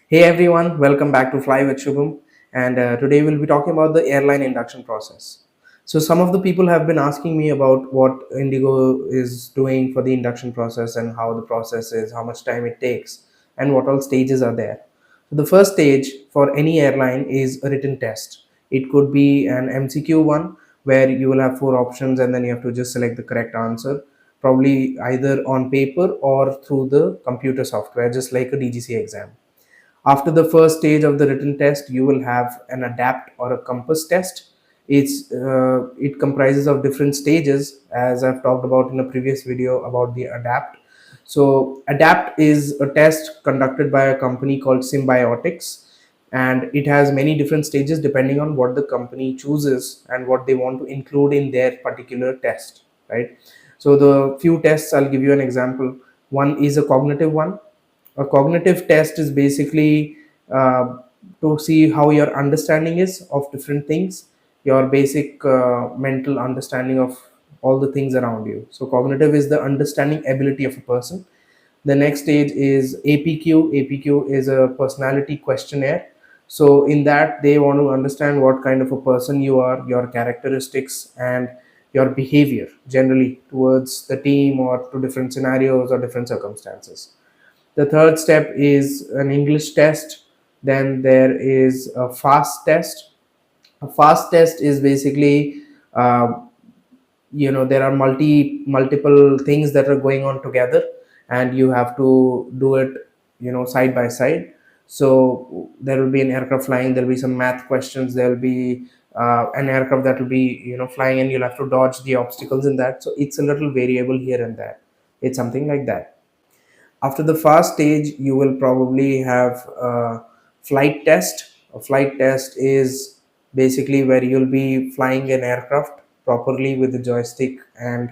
Hey everyone, welcome back to Fly with Shubham. And today we'll be talking about the airline induction process. So, some of the people have been asking me about what Indigo is doing for the induction process and how the process is, how much time it takes, and what all stages are there. So, the first stage for any airline is a written test. It could be an MCQ one where you will have four options and then you have to just select the correct answer, probably either on paper or through the computer software, just like a DGC exam. After the first stage of the written test, you will have an adapt or a compass test. It comprises of different stages, as I've talked about in a previous video about the adapt. So adapt is a test conducted by a company called Symbiotics, and it has many different stages depending on what the company chooses and what they want to include in their particular test, right? So the few tests, I'll give you an example. One is a cognitive one. A cognitive test is basically to see how your understanding is of different things, your basic mental understanding of all the things around you. So cognitive is the understanding ability of a person. The next stage is APQ. APQ is a personality questionnaire. So in that, they want to understand what kind of a person you are, your characteristics, and your behavior generally towards the team or to different scenarios or different circumstances. The third step is an English test. Then there is a fast test. A fast test is basically, uh, there are multiple things that are going on together, and you have to do it, side by side. So there will be an aircraft flying. There will be some math questions. There will be an aircraft that will be, flying, and you'll have to dodge the obstacles in that. So it's a little variable here and there. It's something like that. After the fast stage, you will probably have a flight test. A flight test is basically where you'll be flying an aircraft properly with a joystick and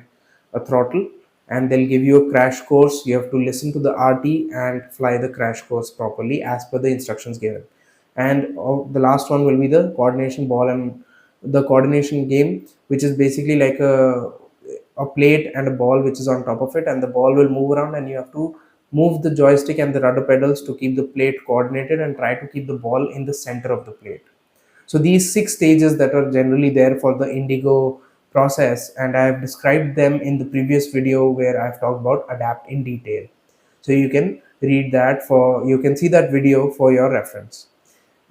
a throttle, and they'll give you a crash course. You have to listen to the RT and fly the crash course properly as per the instructions given. And the last one will be the coordination ball and the coordination game, which is basically like a plate and a ball which is on top of it, and the ball will move around, and you have to move the joystick and the rudder pedals to keep the plate coordinated and try to keep the ball in the center of the plate. So these six stages that are generally there for the Indigo process, and I have described them in the previous video where I've talked about adapt in detail. So you can read that you can see that video for your reference.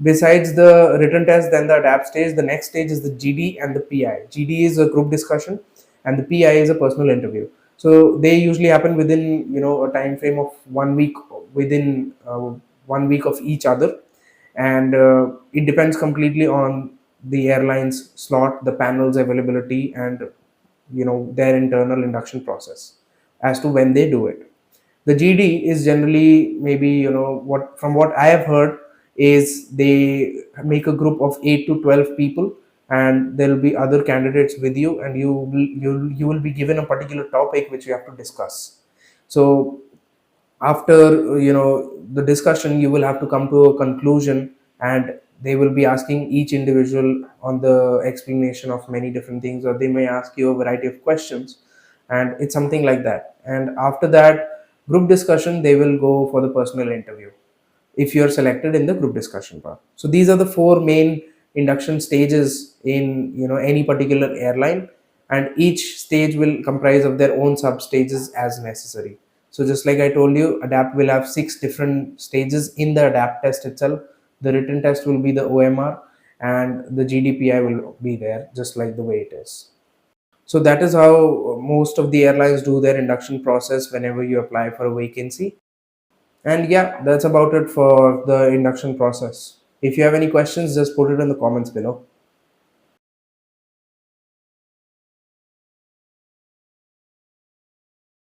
Besides the written test, then the adapt stage, the next stage is the GD and the PI. GD is a group discussion, and the PI is a personal interview. So they usually happen within a time frame of 1 week, within 1 week of each other, and it depends completely on the airline's slot, the panel's availability, and their internal induction process as to when they do it. The GD is generally, maybe, what from what I have heard, is they make a group of 8 to 12 people, and there will be other candidates with you, and you will be given a particular topic which you have to discuss. So after the discussion, you will have to come to a conclusion, and they will be asking each individual on the explanation of many different things, or they may ask you a variety of questions, and it's something like that. And after that group discussion, they will go for the personal interview if you're selected in the group discussion part. So these are the four main induction stages in any particular airline, and each stage will comprise of their own sub stages as necessary. So just like I told you, adapt will have six different stages in the adapt test itself. The written test will be the OMR, and the GDPI will be there just like the way it is. So that is how most of the airlines do their induction process whenever you apply for a vacancy. And yeah, that's about it for the induction process. If you have any questions, just put it in the comments below.